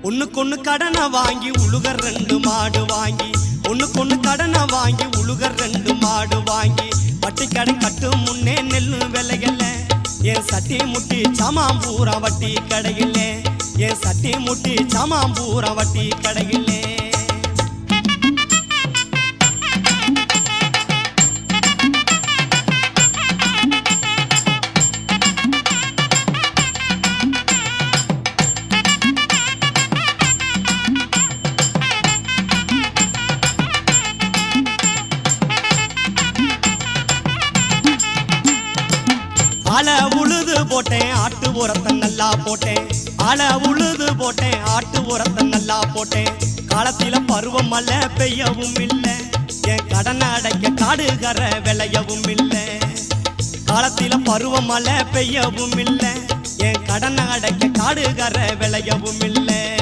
ஒண்ணுக்கொண்ணு கடனை வாங்கி உழுகர் 2 மாடு வாங்கி ஒண்ணுக்கொண்ணு கடனை வாங்கி உழுகர் 2 மாடு வாங்கி வட்டி கடை கட்டும் முன்னே நெல்லு விலையில்ல என் சட்டி முட்டி சாமாம்பூரா வட்டி கடையில்ல என் சட்டி முட்டி சாமாம்பூரா வட்டி கடையில்ல ஆள உழுது போட்டேன் ஆட்டு உரத்தை நல்லா போட்டேன் ஆள உழுது போட்டேன் ஆட்டு உரத்தை நல்லா போட்டேன் காலத்தில பருவம் மழை பெய்யவும் இல்லை என் கடனை அடைக்க காடுகர விளையவும் இல்லை காலத்தில பருவம் மழை பெய்யவும் இல்லை என் கடனை அடைக்க காடுகர விளையவும் இல்லை